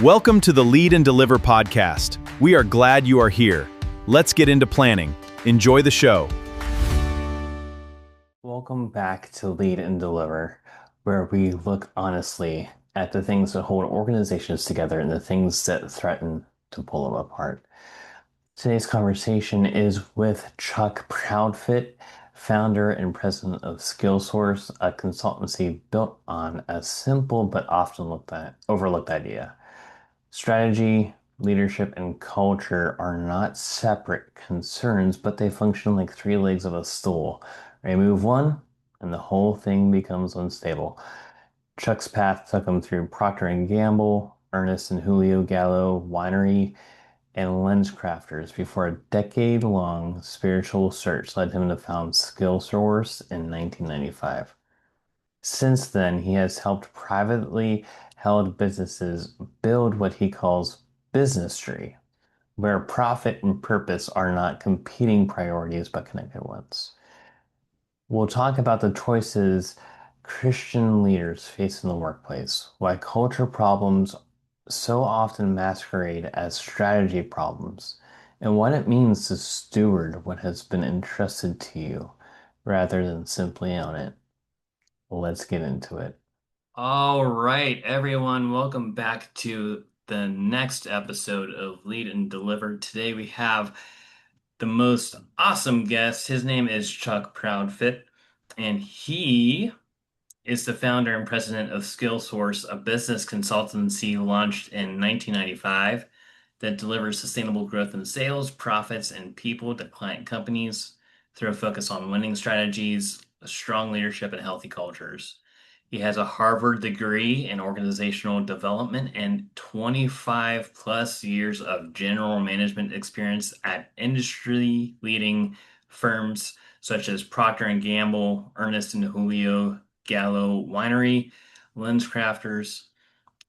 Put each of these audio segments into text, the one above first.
Welcome to the Lead and Deliver podcast. We are glad you are here. Let's get into planning. Enjoy the show. Welcome back to Lead and Deliver, where we look honestly at the things that hold organizations together and the things that threaten to pull them apart. Today's conversation is with Chuck Proudfit, founder and president of SkillSource, a consultancy built on a simple but often overlooked idea. Strategy, leadership, and culture are not separate concerns, but they function like three legs of a stool. Remove one, and the whole thing becomes unstable. Chuck's path took him through Procter Gamble, Ernest and Julio, Gallo, Winery, and LensCrafters before a decade-long spiritual search led him to found SkillSource in 1995. Since then, he has helped privately held businesses build what he calls business tree, where profit and purpose are not competing priorities but connected ones. We'll talk about the choices Christian leaders face in the workplace, why culture problems so often masquerade as strategy problems, and what it means to steward what has been entrusted to you rather than simply own it. Let's get into it. All right, everyone, welcome back to the next episode of Lead and Deliver. Today we have the most awesome guest. His name is Chuck Proudfit, and he is the founder and president of SkillSource, a business consultancy launched in 1995 that delivers sustainable growth in sales, profits, and people to client companies through a focus on winning strategies, strong leadership, and healthy cultures. He has a Harvard degree in organizational development and 25 plus years of general management experience at industry leading firms such as Procter Gamble, Ernest and Julio, Gallo, Winery, LensCrafters,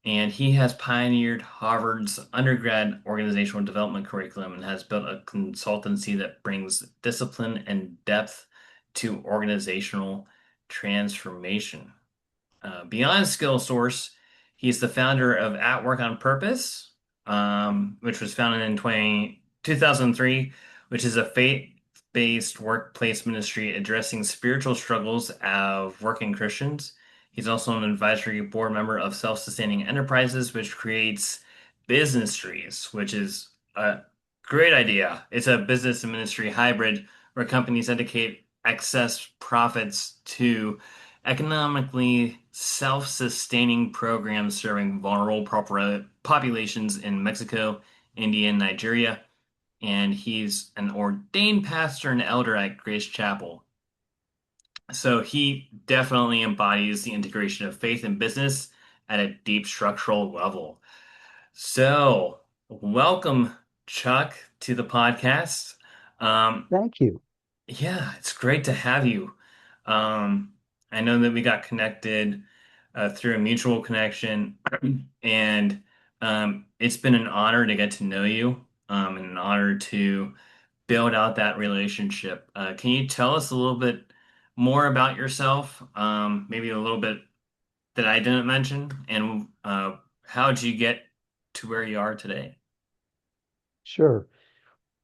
and he has pioneered Harvard's undergrad organizational development curriculum and has built a consultancy that brings discipline and depth to organizational transformation. Beyond SkillSource, he's the founder of At Work on Purpose, which was founded in 2003, which is a faith-based workplace ministry addressing spiritual struggles of working Christians. He's also an advisory board member of Self-Sustaining Enterprises, which creates business trees, which is a great idea. It's a business and ministry hybrid where companies dedicate excess profits to economically self-sustaining programs serving vulnerable populations in Mexico, India, and Nigeria. And he's an ordained pastor and elder at Grace Chapel. So he definitely embodies the integration of faith and business at a deep structural level. So, welcome, Chuck, to the podcast. Thank you. Yeah, it's great to have you. Um, I know that we got connected through a mutual connection, and it's been an honor to get to know you, and an honor to build out that relationship. Can you tell us a little bit more about yourself? Maybe a little bit that I didn't mention, and how did you get to where you are today? Sure.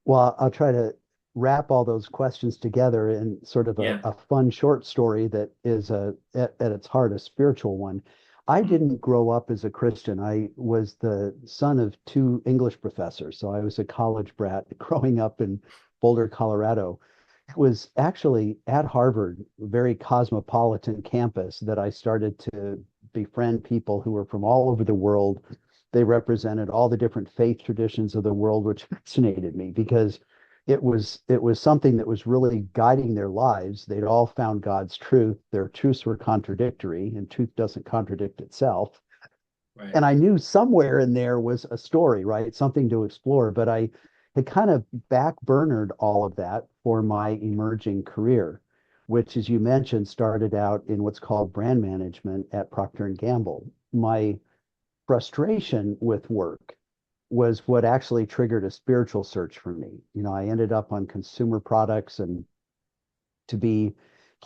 Well, I'll try to wrap all those questions together in sort of a, Yeah. a fun short story that is at its heart a spiritual one. I didn't grow up as a Christian. I was the son of two English professors, so I was a college brat growing up in Boulder, Colorado. It was actually at Harvard, a very cosmopolitan campus, that I started to befriend people who were from all over the world. They represented all the different faith traditions of the world, which fascinated me because it was something that was really guiding their lives. They'd all found God's truth. Their truths were contradictory, and truth doesn't contradict itself. Right. And I knew somewhere in there was a story, right? Something to explore, but I had kind of backburnered all of that for my emerging career, which, as you mentioned, started out in what's called brand management at Procter and Gamble. My frustration with work was what actually triggered a spiritual search for me. I ended up on consumer products, and to be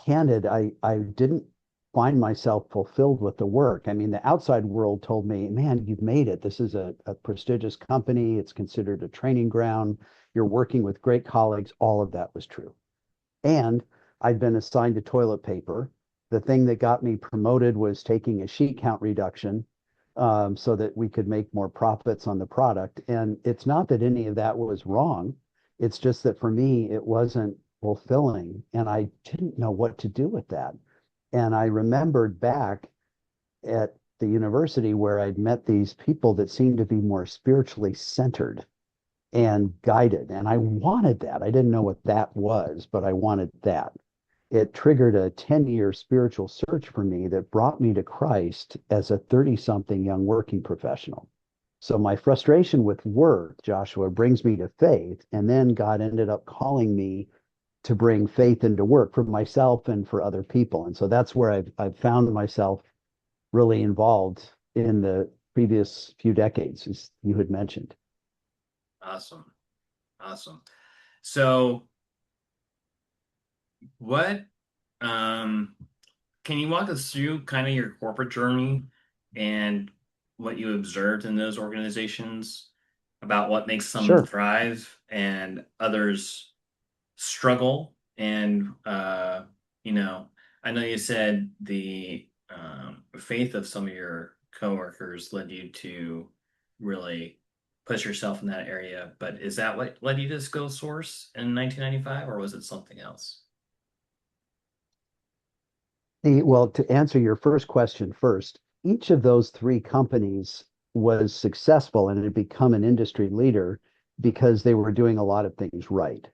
candid, I didn't find myself fulfilled with the work. I mean, the outside world told me, man, you've made it. This is a prestigious company. It's considered a training ground. You're working with great colleagues. All of that was true. And I'd been assigned to toilet paper. The thing that got me promoted was taking a sheet count reduction so that we could make more profits on the product. And it's not that any of that was wrong. It's just that for me, it wasn't fulfilling. And I didn't know what to do with that. And I remembered back at the university where I'd met these people that seemed to be more spiritually centered and guided. And I wanted that. I didn't know what that was, but I wanted that. It triggered a 10-year spiritual search for me that brought me to Christ as a 30-something young working professional. So my frustration with work, Joshua, brings me to faith. And then God ended up calling me to bring faith into work for myself and for other people. And so that's where I've found myself really involved in the previous few decades, as you had mentioned. Awesome. Awesome. So what can you walk us through kind of your corporate journey and what you observed in those organizations about what makes some Sure. thrive and others struggle? And I know you said the faith of some of your coworkers led you to really push yourself in that area, but is that what led you to SkillSource in 1995, or was it something else? Well, to answer your first question first, each of those three companies was successful and had become an industry leader because they were doing a lot of things right.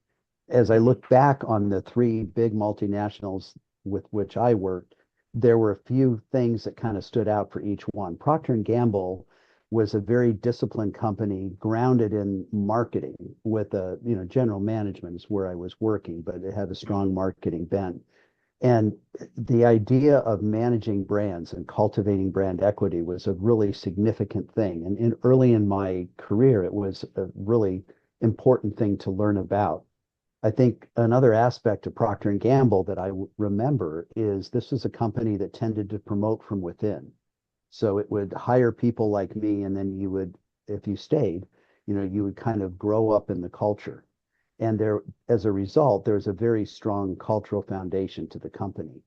As I look back on the three big multinationals with which I worked, there were a few things that kind of stood out for each one. Procter Gamble was a very disciplined company grounded in marketing with a, general management is where I was working, but it had a strong marketing bent. And the idea of managing brands and cultivating brand equity was a really significant thing. And early in my career, it was a really important thing to learn about. I think another aspect of Procter and Gamble that I remember is this was a company that tended to promote from within. So it would hire people like me, and then you would, if you stayed, you would kind of grow up in the culture. And there, as a result, there's a very strong cultural foundation to the company.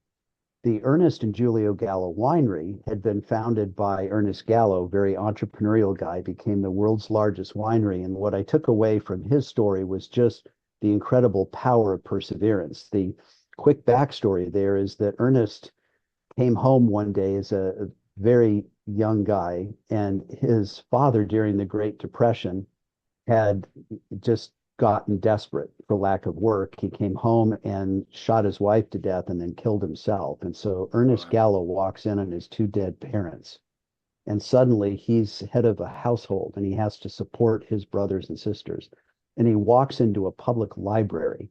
The Ernest and Julio Gallo Winery had been founded by Ernest Gallo, very entrepreneurial guy, became the world's largest winery. And what I took away from his story was just the incredible power of perseverance. The quick backstory there is that Ernest came home one day as a very young guy, and his father during the Great Depression had just gotten desperate for lack of work. He came home and shot his wife to death and then killed himself. And so Ernest Gallo walks in on his two dead parents. And suddenly he's head of a household and he has to support his brothers and sisters. And he walks into a public library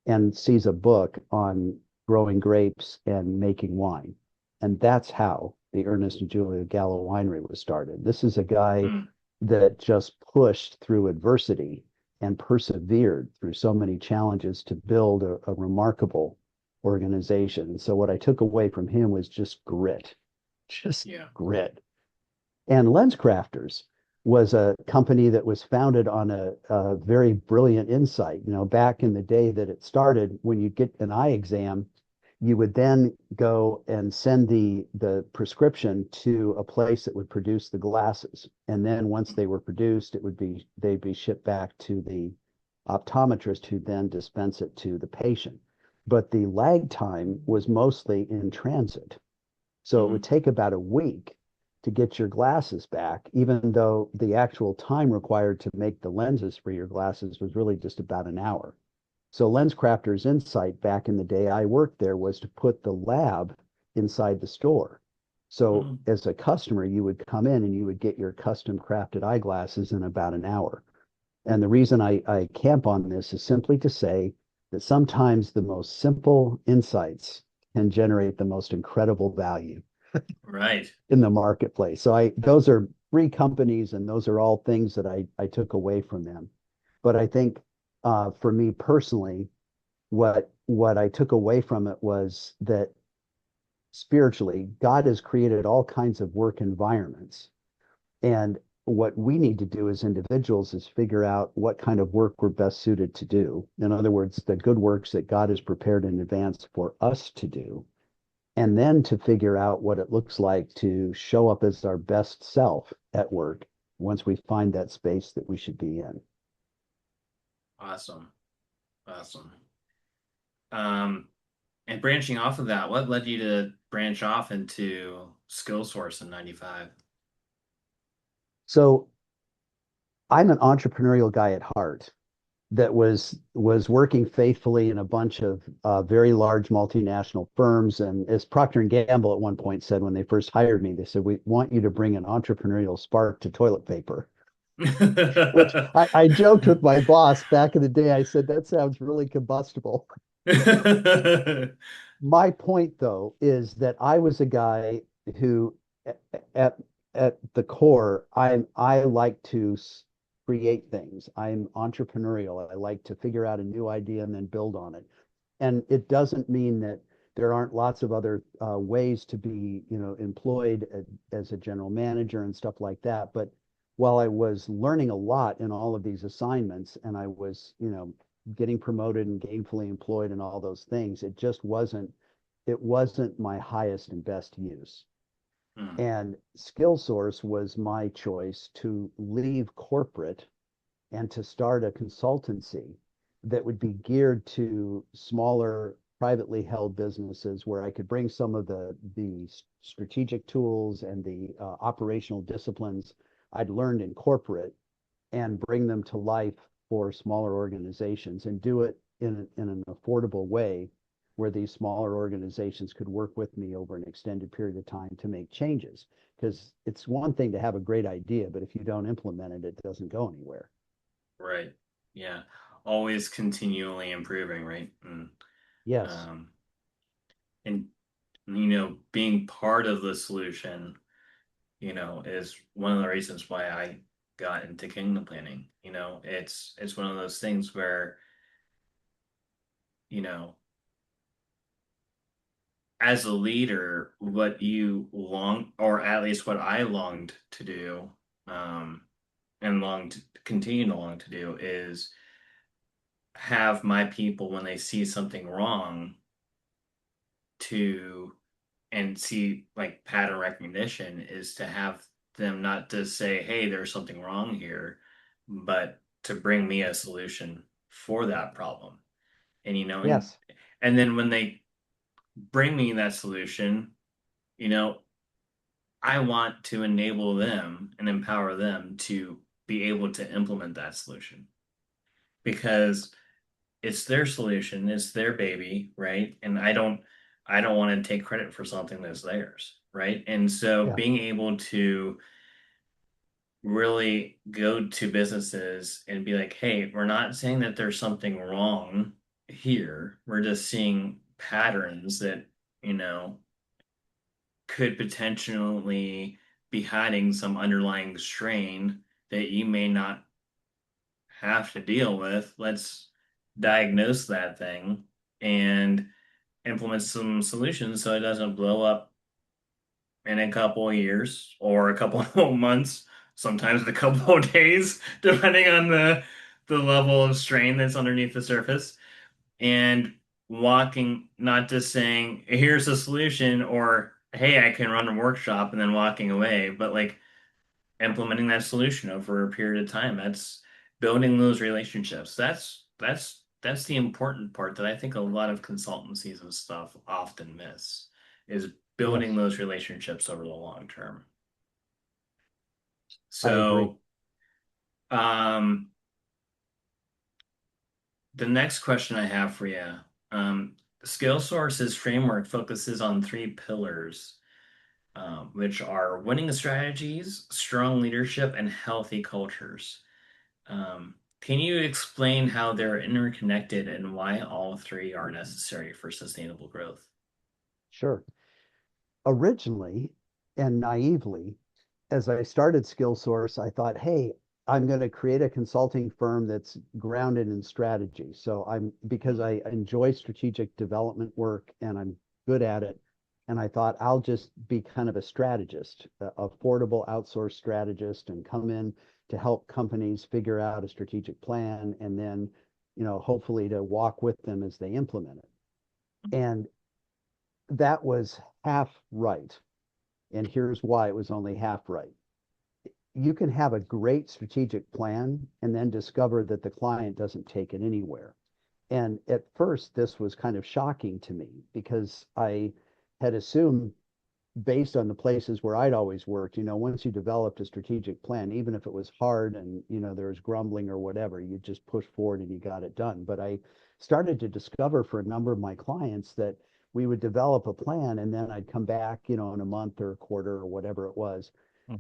and sees a book on growing grapes and making wine. And that's how the Ernest and Julia Gallo Winery was started. This is a guy that just pushed through adversity and persevered through so many challenges to build a remarkable organization. And so what I took away from him was just grit, grit. And LensCrafters was a company that was founded on a very brilliant insight. Back in the day that it started, when you get an eye exam, you would then go and send the prescription to a place that would produce the glasses. And then once they were produced, they'd be shipped back to the optometrist who then dispense it to the patient. But the lag time was mostly in transit. So it would take about a week to get your glasses back, even though the actual time required to make the lenses for your glasses was really just about an hour. So LensCrafters' insight back in the day I worked there was to put the lab inside the store. So as a customer, you would come in and you would get your custom crafted eyeglasses in about an hour. And the reason I camp on this is simply to say that sometimes the most simple insights can generate the most incredible value in the marketplace. So those are three companies, and those are all things that I took away from them. But I think for me personally, what I took away from it was that spiritually, God has created all kinds of work environments. And what we need to do as individuals is figure out what kind of work we're best suited to do. In other words, the good works that God has prepared in advance for us to do. And then to figure out what it looks like to show up as our best self at work once we find that space that we should be in. Awesome. Awesome. And branching off of that, what led you to branch off into SkillSource in 95? So I'm an entrepreneurial guy at heart that was working faithfully in a bunch of very large multinational firms. And as Procter and Gamble at one point said when they first hired me, they said, "We want you to bring an entrepreneurial spark to toilet paper." Which I joked with my boss back in the day. I said, "That sounds really combustible." My point, though, is that I was a guy who, at at the core, I like to create things. I'm entrepreneurial. I like to figure out a new idea and then build on it. And it doesn't mean that there aren't lots of other ways to be, employed as a general manager and stuff like that. But while I was learning a lot in all of these assignments, and I was, getting promoted and gainfully employed and all those things, it wasn't my highest and best use. Hmm. And SkillSource was my choice to leave corporate and to start a consultancy that would be geared to smaller, privately held businesses where I could bring some of the strategic tools and the operational disciplines I'd learned in corporate and bring them to life for smaller organizations and do it in an affordable way where these smaller organizations could work with me over an extended period of time to make changes. Because it's one thing to have a great idea, but if you don't implement it, it doesn't go anywhere. Right. Yeah. Always continually improving, right? Yes. Um, and being part of the solution, is one of the reasons why I got into kingdom planning. It's one of those things where, you know, as a leader, what you long, or at least what I longed to do, and long to continue to long to do, is have my people, when they see something wrong, to and see like pattern recognition, is to have them not to say, hey, there's something wrong here, but to bring me a solution for that problem. And Yes. and then when they bring me that solution, you know, I want to enable them and empower them to be able to implement that solution, because it's their solution, it's their baby, right? And I don't want to take credit for something that's theirs, right? And so Yeah. being able to really go to businesses and be like, hey, we're not saying that there's something wrong here. We're just seeing patterns that, you know, could potentially be hiding some underlying strain that you may not have to deal with. Let's diagnose that thing and implement some solutions so it doesn't blow up in a couple of years or a couple of months, sometimes a couple of days, depending on the level of strain that's underneath the surface. And walking, not just saying, here's a solution, or hey, I can run a workshop, and then walking away, but like implementing that solution over a period of time. That's building those relationships. That's the important part that I think a lot of consultancies and stuff often miss, is building Yes. those relationships over the long term. I agree. So, um, the next question I have for you, SkillSource's framework focuses on three pillars, which are winning strategies, strong leadership, and healthy cultures. Can you explain how they're interconnected and why all three are necessary for sustainable growth? Sure. Originally and naively, as I started SkillSource, I thought, hey, I'm going to create a consulting firm that's grounded in strategy. So because I enjoy strategic development work and I'm good at it, And I thought I'll just be kind of a strategist, affordable outsource strategist, and come in to help companies figure out a strategic plan, and then, hopefully to walk with them as they implement it. And that was half right. And here's why it was only half right. You can have a great strategic plan and then discover that the client doesn't take it anywhere. And at first, this was kind of shocking to me because I had assumed, based on the places where I'd always worked, once you developed a strategic plan, even if it was hard and, there was grumbling or whatever, you just push forward and you got it done. But I started to discover for a number of my clients that we would develop a plan and then I'd come back, in a month or a quarter or whatever it was.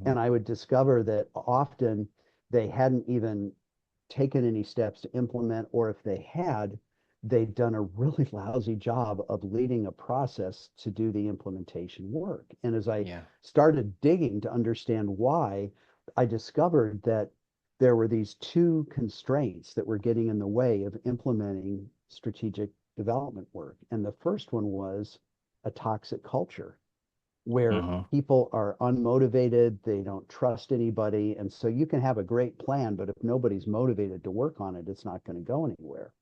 And I would discover that often they hadn't even taken any steps to implement, or if they had, they'd done a really lousy job of leading a process to do the implementation work. And as I started digging to understand why, I discovered that there were these two constraints that were getting in the way of implementing strategic development work. And the first one was a toxic culture where people are unmotivated, they don't trust anybody. And so you can have a great plan, but if nobody's motivated to work on it, it's not going to go anywhere.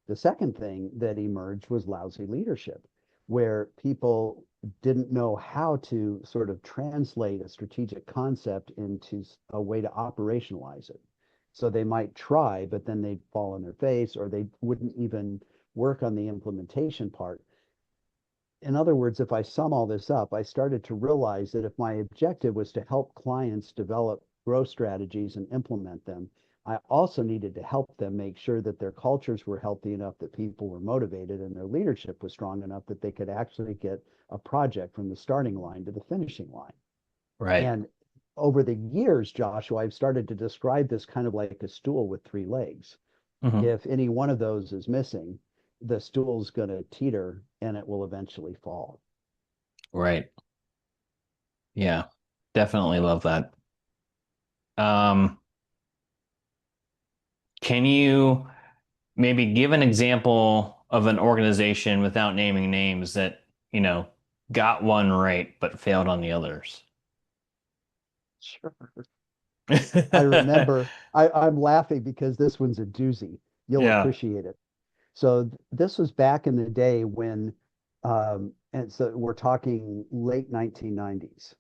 The second thing that emerged was lousy leadership, where people didn't know how to sort of translate a strategic concept into a way to operationalize it. So they might try, but then they'd fall on their face, or they wouldn't even work on the implementation part. In other words, if I sum all this up, I started to realize that if my objective was to help clients develop growth strategies and implement them, I also needed to help them make sure that their cultures were healthy enough that people were motivated and their leadership was strong enough that they could actually get a project from the starting line to the finishing line. Right. And over the years, Joshua, I've started to describe this kind of like a stool with three legs. If any one of those is missing, the stool's going to teeter and it will eventually fall. Right. Yeah, definitely love that. Um, can you maybe give an example of an organization without naming names that, got one right but failed on the others? Sure. I remember, I'm laughing because this one's a doozy. You'll Yeah. appreciate it. So this was back in the day when, and so we're talking late 1990s.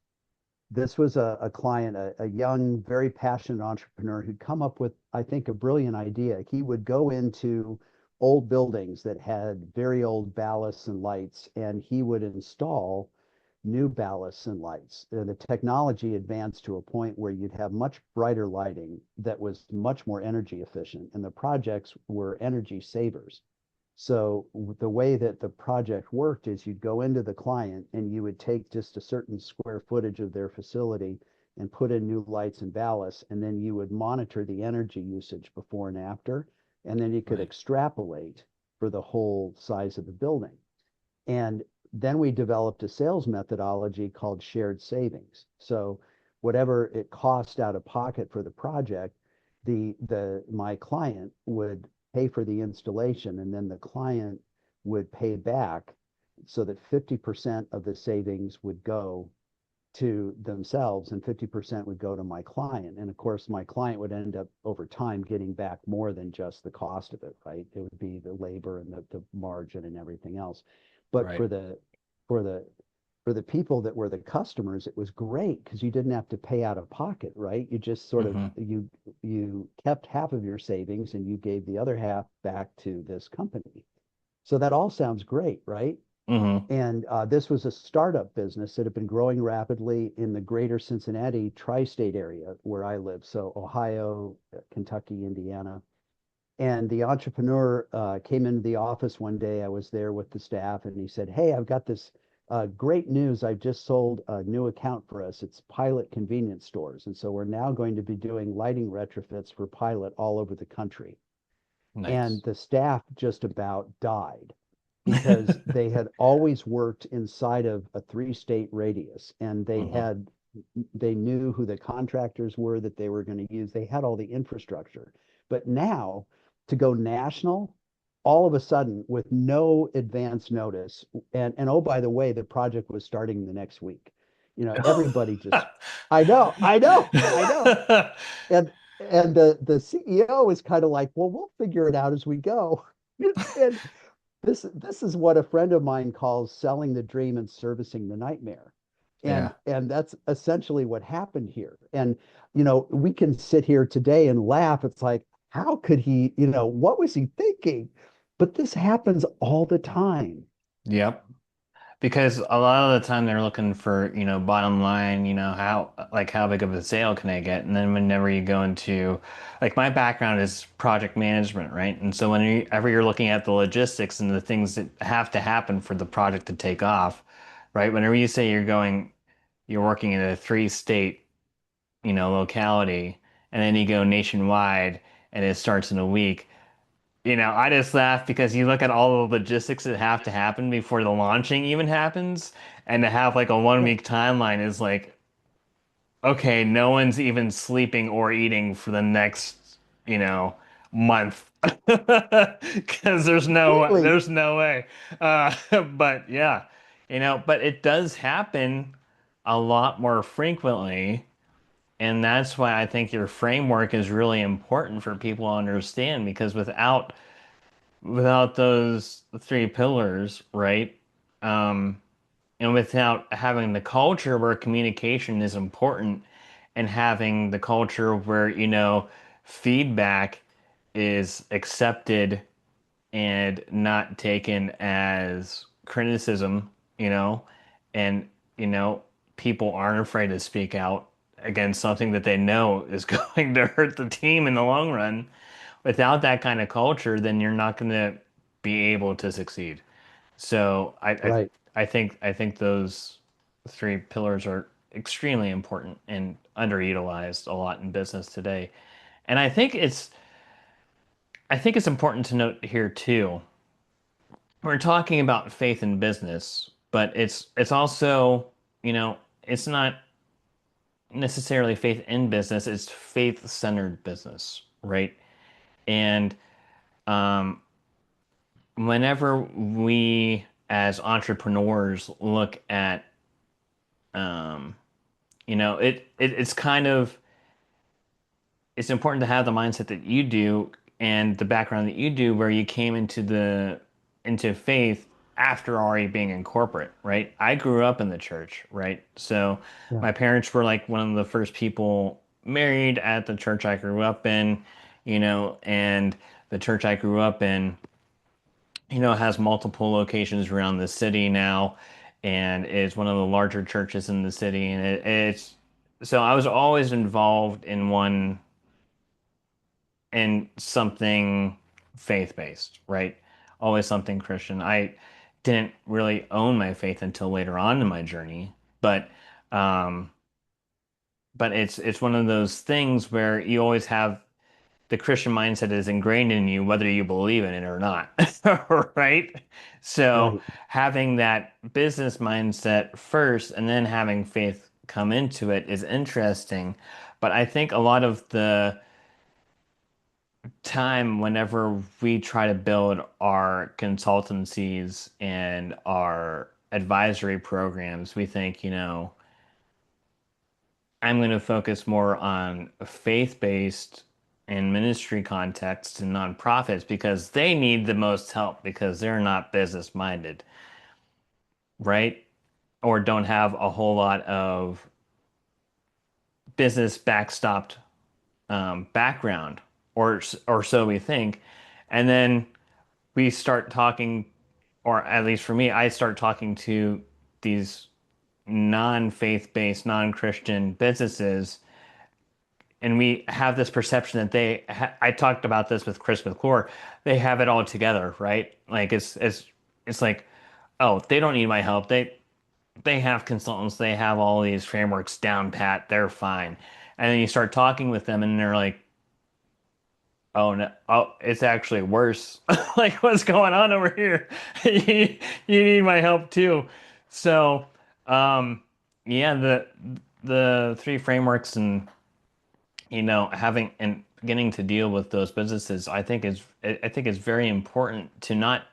This was a client, a young, very passionate entrepreneur who'd come up with, I think, a brilliant idea. He would go into old buildings that had very old ballasts and lights, and he would install new ballasts and lights. The technology advanced to a point where you'd have much brighter lighting that was much more energy efficient, and the projects were energy savers. So the way that the project worked is you'd go into the client and you would take just a certain square footage of their facility and put in new lights and ballasts, and then you would monitor the energy usage before and after, and then you could extrapolate for the whole size of the building. And then we developed a sales methodology called shared savings. So whatever it cost out of pocket for the project, my client would pay for the installation, and then the client would pay back, so that 50% of the savings would go to themselves and 50% would go to my client. And of course, my client would end up over time getting back more than just the cost of it, right? It would be the labor and the margin and everything else. But for the people that were the customers, it was great because you didn't have to pay out of pocket, right? You just sort of you kept half of your savings and you gave the other half back to this company. So that all sounds great, right? And this was a startup business that had been growing rapidly in the greater Cincinnati tri-state area where I live. So Ohio, Kentucky, Indiana. And the entrepreneur came into the office one day. I was there with the staff, and he said, "Hey, I've got this great news. I've just sold a new account for us. It's Pilot convenience stores. And so we're now going to be doing lighting retrofits for Pilot all over the country." Nice. And the staff just about died because they had always worked inside of a 3-state radius, and they knew who the contractors were that they were going to use. They had all the infrastructure. But now, to go national, all of a sudden, with no advance notice, and oh, by the way, the project was starting the next week. Everybody just, I know. And the CEO is kind of like, well, we'll figure it out as we go. And this is what a friend of mine calls selling the dream and servicing the nightmare. Yeah. And that's essentially what happened here. And we can sit here today and laugh. It's like, how could he, what was he thinking? But this happens all the time. Yep. Because a lot of the time they're looking for, bottom line, how big of a sale can I get? And then whenever you go into, like my background is project management, right? And so whenever you're looking at the logistics and the things that have to happen for the project to take off, right? Whenever you say you're working in a three-state, locality, and then you go nationwide and it starts in a week. I just laugh because you look at all the logistics that have to happen before the launching even happens, and to have like a 1 week timeline is like, okay, no one's even sleeping or eating for the next, month. Because Completely. there's no way. But yeah, but it does happen a lot more frequently. And that's why I think your framework is really important for people to understand because without those three pillars, right? Um, and without having the culture where communication is important and having the culture where, feedback is accepted and not taken as criticism, and, people aren't afraid to speak out against something that they know is going to hurt the team in the long run. Without that kind of culture, then you're not going to be able to succeed. So Right. I think those three pillars are extremely important and underutilized a lot in business today. And I think it's important to note here too. We're talking about faith in business, but it's also, it's not necessarily faith in business, it's faith-centered business, right? And um, whenever we as entrepreneurs look at um, it's kind of it's important to have the mindset that you do and the background that you do where you came into faith after already being in corporate, right? I grew up in the church, right? So Yeah. my parents were like one of the first people married at the church I grew up in, and the church I grew up in, has multiple locations around the city now and is one of the larger churches in the city. And it's so I was always involved in something faith-based, right? Always something Christian. I didn't really own my faith until later on in my journey, but um, it's one of those things where you always have the Christian mindset is ingrained in you, whether you believe in it or not, right? So Right. having that business mindset first and then having faith come into it is interesting. But I think a lot of the time whenever we try to build our consultancies and our advisory programs, we think, I'm going to focus more on faith-based and ministry contexts and nonprofits because they need the most help because they're not business-minded, right? Or don't have a whole lot of business backstopped background, or so we think. And then we start talking, or at least for me, I start talking to these non-faith-based, non-Christian businesses, and we have this perception that I talked about this with Chris McClure, they have it all together, right? Like it's like, oh, they don't need my help. They have consultants, they have all these frameworks down pat, they're fine. And then you start talking with them and they're like, oh no, oh, it's actually worse. Like what's going on over here? You need my help too. So, um, yeah, the three frameworks and having and getting to deal with those businesses, I think is very important to not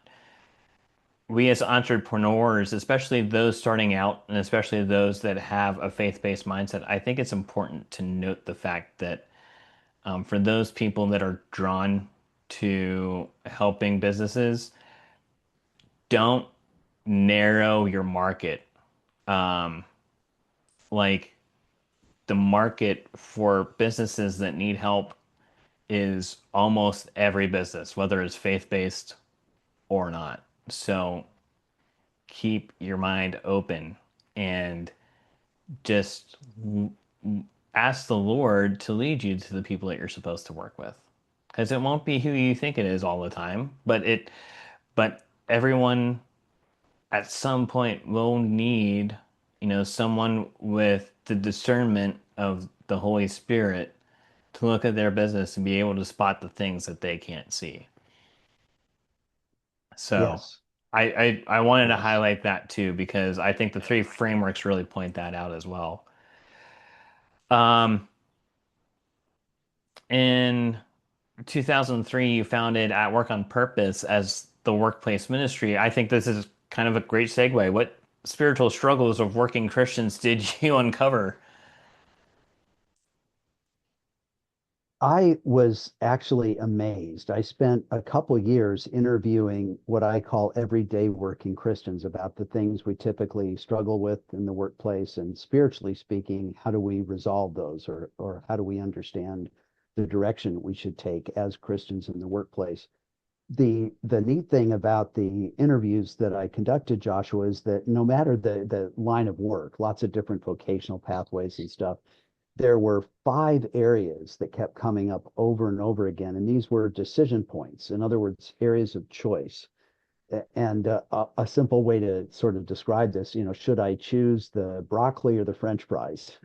we as entrepreneurs, especially those starting out and especially those that have a faith-based mindset, I think it's important to note the fact that for those people that are drawn to helping businesses, don't narrow your market. Um, like the market for businesses that need help is almost every business, whether it's faith-based or not. So keep your mind open and just ask the Lord to lead you to the people that you're supposed to work with. Because it won't be who you think it is all the time, but everyone at some point will need, someone with the discernment of the Holy Spirit to look at their business and be able to spot the things that they can't see. So Yes, I wanted to yes. highlight that too, because I think the three frameworks really point that out as well. Um, in 2003, you founded At Work on Purpose as the workplace ministry. I think this is kind of a great segue. What spiritual struggles of working Christians did you uncover? I was actually amazed. I spent a couple years interviewing what I call everyday working Christians about the things we typically struggle with in the workplace, and spiritually speaking, how do we resolve those, or how do we understand the direction we should take as Christians in the workplace. The neat thing about the interviews that I conducted, Joshua, is that no matter the line of work, lots of different vocational pathways and stuff, there were 5 areas that kept coming up over and over again. And these were decision points. In other words, areas of choice. And a simple way to sort of describe this, should I choose the broccoli or the French fries?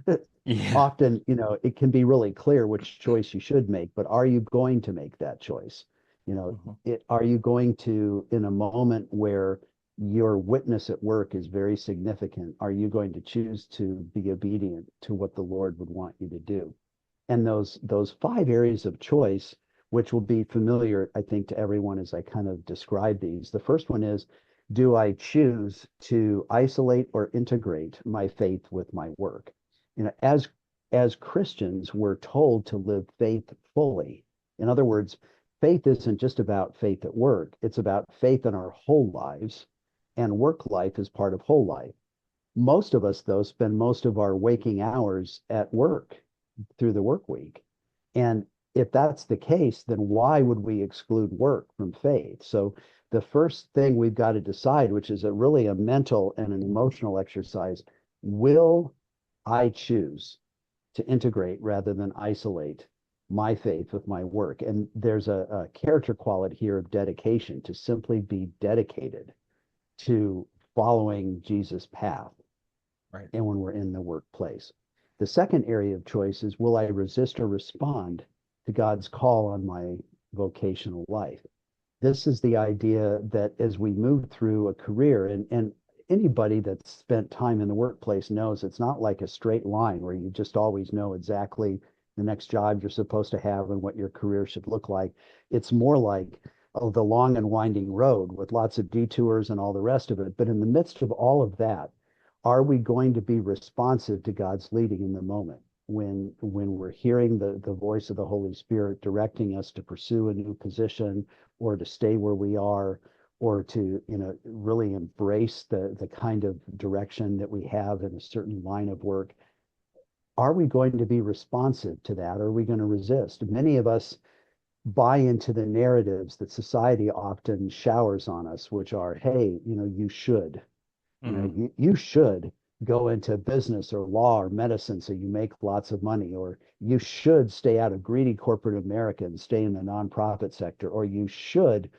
Yeah. Often, it can be really clear which choice you should make, but are you going to make that choice? Mhm. Are you going to, in a moment where your witness at work is very significant, are you going to choose to be obedient to what the Lord would want you to do? And those 5 areas of choice, which will be familiar, I think, to everyone as I kind of describe these. The first one is, do I choose to isolate or integrate my faith with my work? As Christians, we're told to live faith fully. In other words, faith isn't just about faith at work, it's about faith in our whole lives, and work life is part of whole life. Most of us, though, spend most of our waking hours at work through the work week. And if that's the case, then why would we exclude work from faith? So the first thing we've got to decide, which is really a mental and an emotional exercise, will I choose to integrate rather than isolate my faith with my work? And there's a character quality here of dedication, to simply be dedicated to following Jesus' path, Right. and when we're in the workplace. The second area of choice is, will I resist or respond to God's call on my vocational life? This is the idea that as we move through a career, and anybody that's spent time in the workplace knows it's not like a straight line where you just always know exactly the next job you're supposed to have and what your career should look like. It's more like, oh, the long and winding road with lots of detours and all the rest of it. But in the midst of all of that, are we going to be responsive to God's leading in the moment when we're hearing the voice of the Holy Spirit directing us to pursue a new position, or to stay where we are, or to really embrace the kind of direction that we have in a certain line of work? Are we going to be responsive to that, or are we going to resist? Many of us buy into the narratives that society often showers on us, which are, hey, you should, Mhm. you should go into business or law or medicine so you make lots of money, or you should stay out of greedy corporate America and stay in the nonprofit sector, or you should,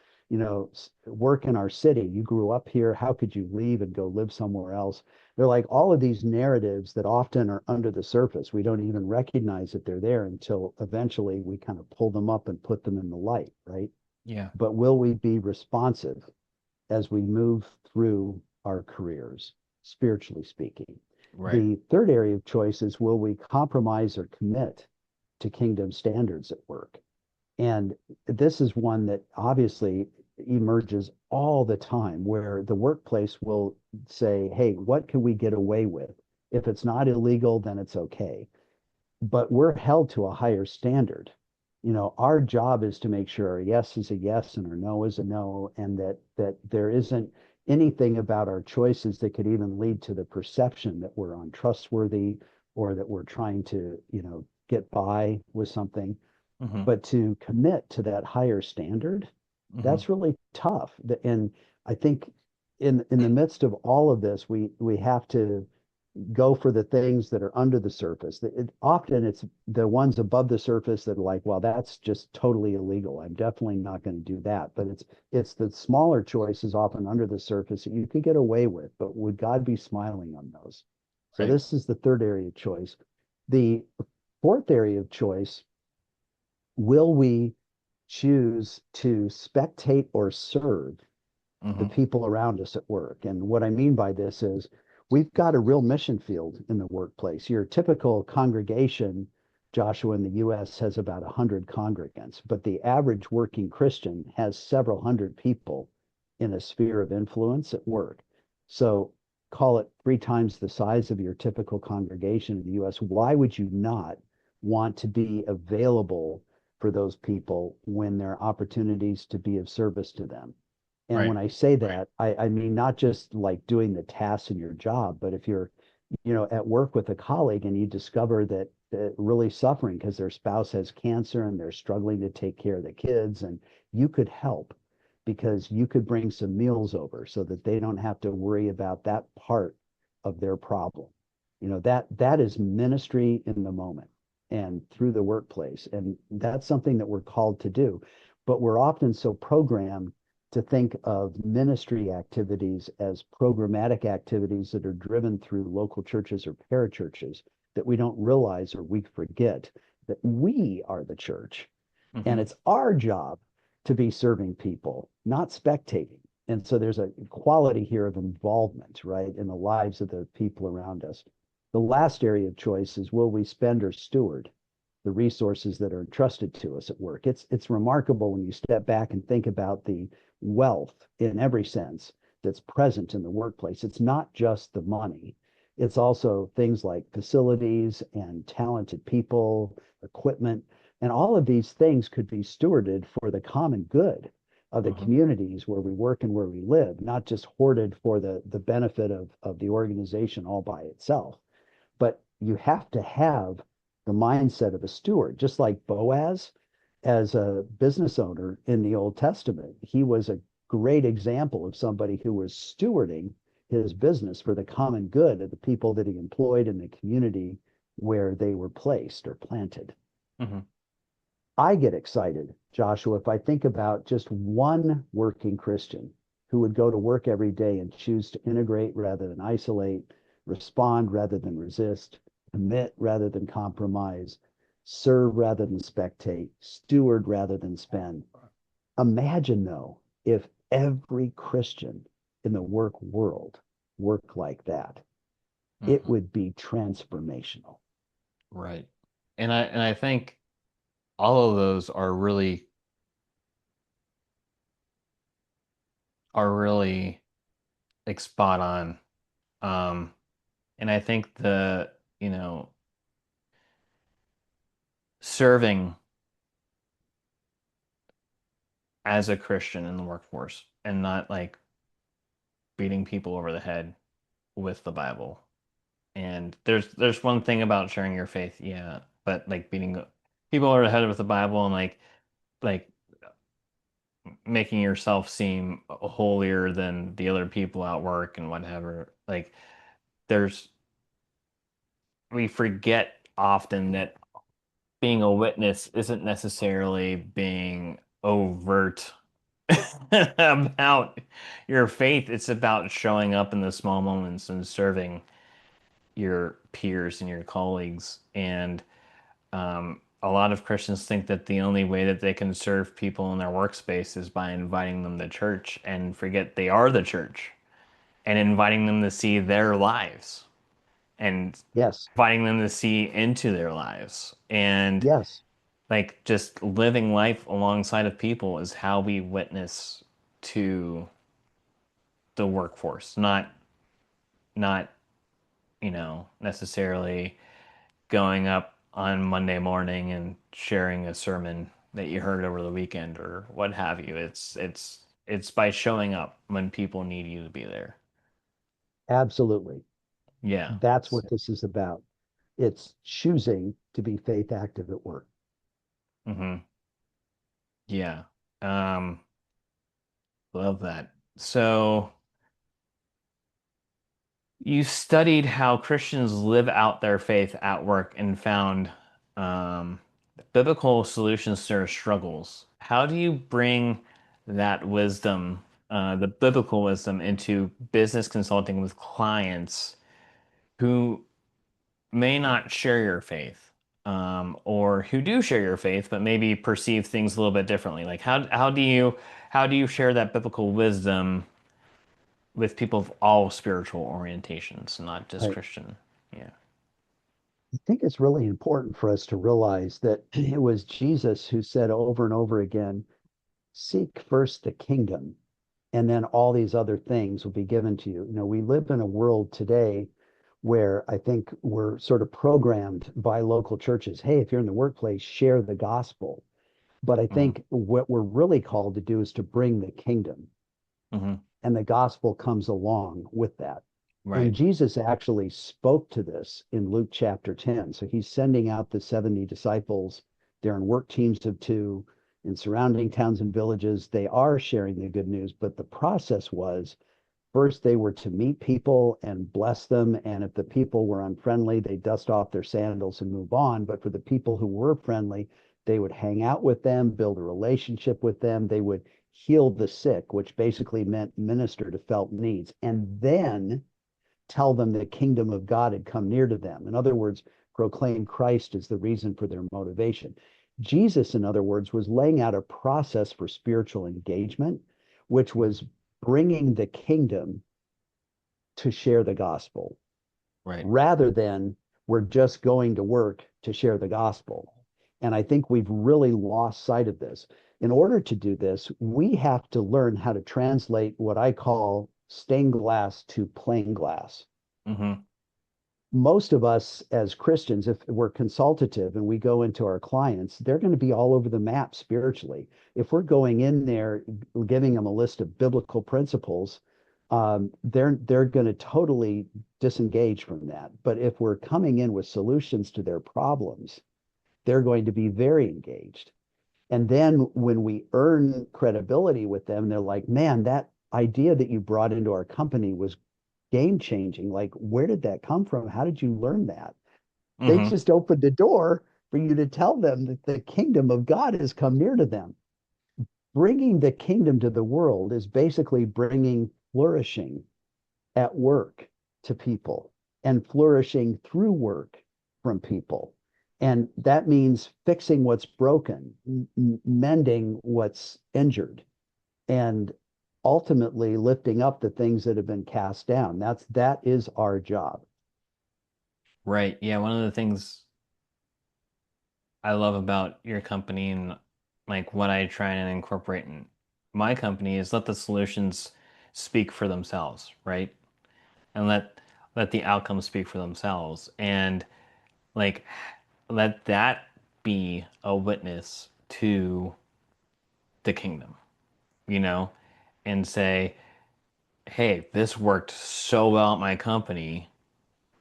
work in our city. You grew up here. How could you leave and go live somewhere else? They're like all of these narratives that often are under the surface. We don't even recognize that they're there until eventually we kind of pull them up and put them in the light, right? Yeah. But will we be responsive as we move through our careers, spiritually speaking? Right. The third area of choice is, will we compromise or commit to kingdom standards at work. And this is one that obviously emerges all the time where the workplace will say, hey, what can we get away with? If it's not illegal, then it's okay. But we're held to a higher standard. Our job is to make sure our yes is a yes and our no is a no, and that there isn't anything about our choices that could even lead to the perception that we're untrustworthy or that we're trying to, get by with something. Hmm. But to commit to that higher standard, Hmm. that's really tough. And I think in the midst of all of this, we have to go for the things that are under the surface. Often it's the ones above the surface that are like, well, that's just totally illegal. I'm definitely not going to do that. But it's the smaller choices often under the surface that you could get away with, but would God be smiling on those? So Right. this is the third area of choice. The fourth area of choice, will we choose to spectate or serve the Hmm. people around us at work? And what I mean by this is we've got a real mission field in the workplace. Your typical congregation, Joshua, in the US has about 100 congregants, but the average working Christian has several hundred people in a sphere of influence at work. So call it 3 times the size of your typical congregation in the US. Why would you not want to be available for those people when there are opportunities to be of service to them? And Right. when I say that, I mean not just like doing the tasks in your job, but if you're, at work with a colleague and you discover that really suffering because their spouse has cancer and they're struggling to take care of the kids, and you could help because you could bring some meals over so that they don't have to worry about that part of their problem. That is ministry in the moment and through the workplace. And that's something that we're called to do. But we're often so programmed to think of ministry activities as programmatic activities that are driven through local churches or parachurches that we don't realize or we forget that we are the church and Hmm. it's our job to be serving people, not spectating. And so there's a quality here of involvement, right, in the lives of the people around us. The last area of choice is, will we spend or steward the resources that are entrusted to us at work? It's remarkable when you step back and think about the wealth in every sense that's present in the workplace. It's not just the money. It's also things like facilities and talented people, equipment, and all of these things could be stewarded for the common good of the Hmm. communities where we work and where we live, not just hoarded for the benefit of the organization all by itself. But you have to have the mindset of a steward, just like Boaz as a business owner in the Old Testament. He was a great example of somebody who was stewarding his business for the common good of the people that he employed in the community where they were placed or planted. Hmm. I get excited, Joshua, if I think about just one working Christian who would go to work every day and choose to integrate rather than isolate, respond rather than resist, commit rather than compromise, serve rather than spectate, steward rather than spend. Imagine, though, if every Christian in the work world worked like that. It Hmm. would be transformational. Right. And I think all of those are really like spot on. Um, and I think serving as a Christian in the workforce and not like beating people over the head with the Bible. And there's one thing about sharing your faith, yeah, but like beating people over the head with the Bible and like making yourself seem holier than the other people at work and whatever. Like there's we forget often that being a witness isn't necessarily being overt about your faith. It's about showing up in the small moments and serving your peers and your colleagues. And a lot of Christians think that the only way that they can serve people in their workspace is by inviting them to church and forget they are the church and inviting them to see their lives and Yes. inviting them to see into their lives. And Yes. like just living life alongside of people is how we witness to the workforce, not necessarily going up on Monday morning and sharing a sermon that you heard over the weekend or what have you. It's by showing up when people need you to be there. Absolutely. Yeah. That's what this is about. It's choosing to be faith active at work. Hmm. Yeah. Um, Love that. So you studied how Christians live out their faith at work and found um, biblical solutions to their struggles. How do you bring that wisdom, the biblical wisdom, into business consulting with clients who may not share your faith, or who do share your faith, but maybe perceive things a little bit differently? Like how do you share that biblical wisdom with people of all spiritual orientations, not just Right. Christian? Yeah. I think it's really important for us to realize that it was Jesus who said over and over again, seek first the kingdom, and then all these other things will be given to you. You know, we live in a world today where I think we're sort of programmed by local churches. Hey, if you're in the workplace, share the gospel. But I Hmm. think what we're really called to do is to bring the kingdom, Hmm. and the gospel comes along with that. And Right. Jesus actually spoke to this in Luke chapter 10. So he's sending out the 70 disciples. They're in work teams of two in surrounding towns and villages. They are sharing the good news, but the process was first they were to meet people and bless them. And if the people were unfriendly, they dust off their sandals and move on. But for the people who were friendly, they would hang out with them, build a relationship with them. They would heal the sick, which basically meant minister to felt needs. And then tell them the kingdom of God had come near to them. In other words, proclaim Christ as the reason for their motivation. Jesus, in other words, was laying out a process for spiritual engagement, which was bringing the kingdom to share the gospel Right. rather than we're just going to work to share the gospel. And I think we've really lost sight of this. In order to do this, we have to learn how to translate what I call stained glass to plain glass. Hmm. Most of us as Christians, if we're consultative and we go into our clients, they're going to be all over the map spiritually. If we're going in there giving them a list of biblical principles, they're going to totally disengage from that. But if we're coming in with solutions to their problems, they're going to be very engaged. And then when we earn credibility with them, they're like, man, that idea that you brought into our company was game changing. Like, where did that come from? How did you learn that? They Hmm. just opened the door for you to tell them that the kingdom of God has come near to them. Bringing the kingdom to the world is basically bringing flourishing at work to people and flourishing through work from people. And that means fixing what's broken, mending what's injured, and ultimately lifting up the things that have been cast down. That is our job. Right. Yeah. One of the things I love about your company and like what I try and incorporate in my company is let the solutions speak for themselves, right? And let the outcomes speak for themselves. And like let that be a witness to the kingdom, you know, and say, hey, this worked so well at my company.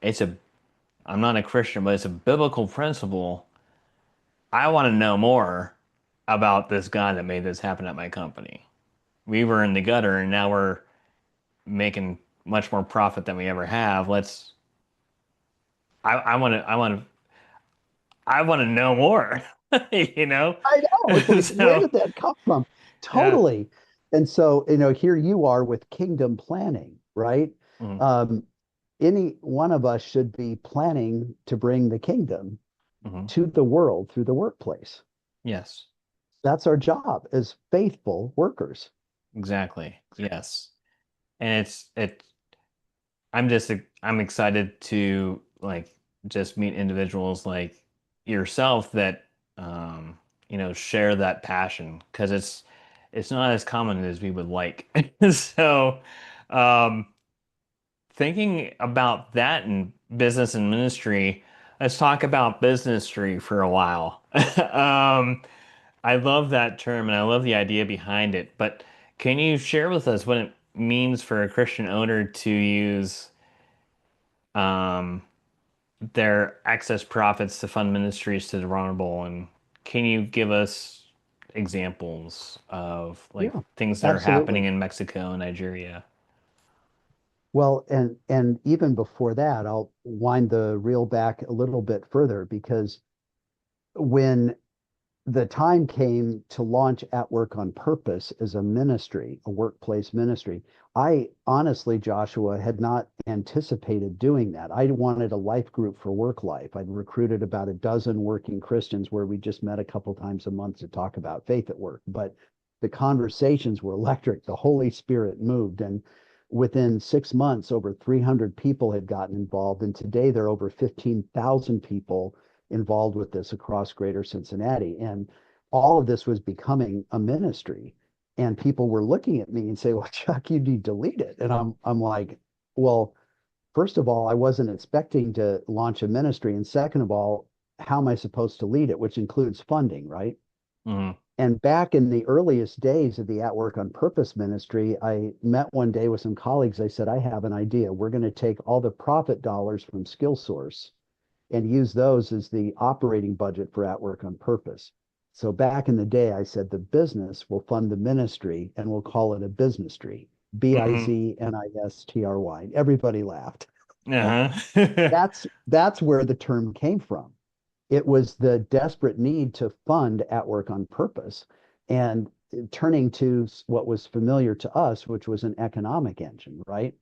It's a, I'm not a Christian, but it's a biblical principle. I want to know more about this God that made this happen at my company. We were in the gutter and now we're making much more profit than we ever have. I want to, I want to know more, you know? I know. It's like, where So, did that come from? yeah. Totally. And so, here you are with kingdom planning, right? Mhm. Um, any one of us should be planning to bring the kingdom Mhm. to the world through the workplace. Yes, That's our job as faithful workers. exactly. Yes. And I'm excited to like just meet individuals like yourself that share that passion, because it's not as common as we would like. So, um, thinking about that in business and ministry, let's talk about businessry for a while. I love that term and I love the idea behind it, but can you share with us what it means for a Christian owner to use um, their excess profits to fund ministries to the vulnerable? And can you give us examples of like Yeah, things that are happening absolutely. in Mexico and Nigeria? Well, and even before that, I'll wind the reel back a little bit further because when the time came to launch At Work on Purpose as a ministry, a workplace ministry, I honestly, Joshua, had not anticipated doing that. I wanted a life group for work life. I'd recruited about a dozen working Christians where we just met a couple times a month to talk about faith at work. But the conversations were electric. The Holy Spirit moved. And within 6 months, over 300 people had gotten involved. And today there are over 15,000 people involved with this across greater Cincinnati. And all of this was becoming a ministry. And people were looking at me and say, well, Chuck, you need to lead it. And I'm like, well, first of all, I wasn't expecting to launch a ministry. And second of all, how am I supposed to lead it, which includes funding, right? Hmm. And back in the earliest days of the At Work on Purpose ministry, I met one day with some colleagues. I said, I have an idea. We're going to take all the profit dollars from SkillSource and use those as the operating budget for At Work on Purpose. So back in the day, I said the business will fund the ministry and we'll call it a businessry, Hmm. Biznistry. Everybody laughed. Uh-huh. That's where the term came from. It was the desperate need to fund At Work on Purpose and turning to what was familiar to us, which was an economic engine, right?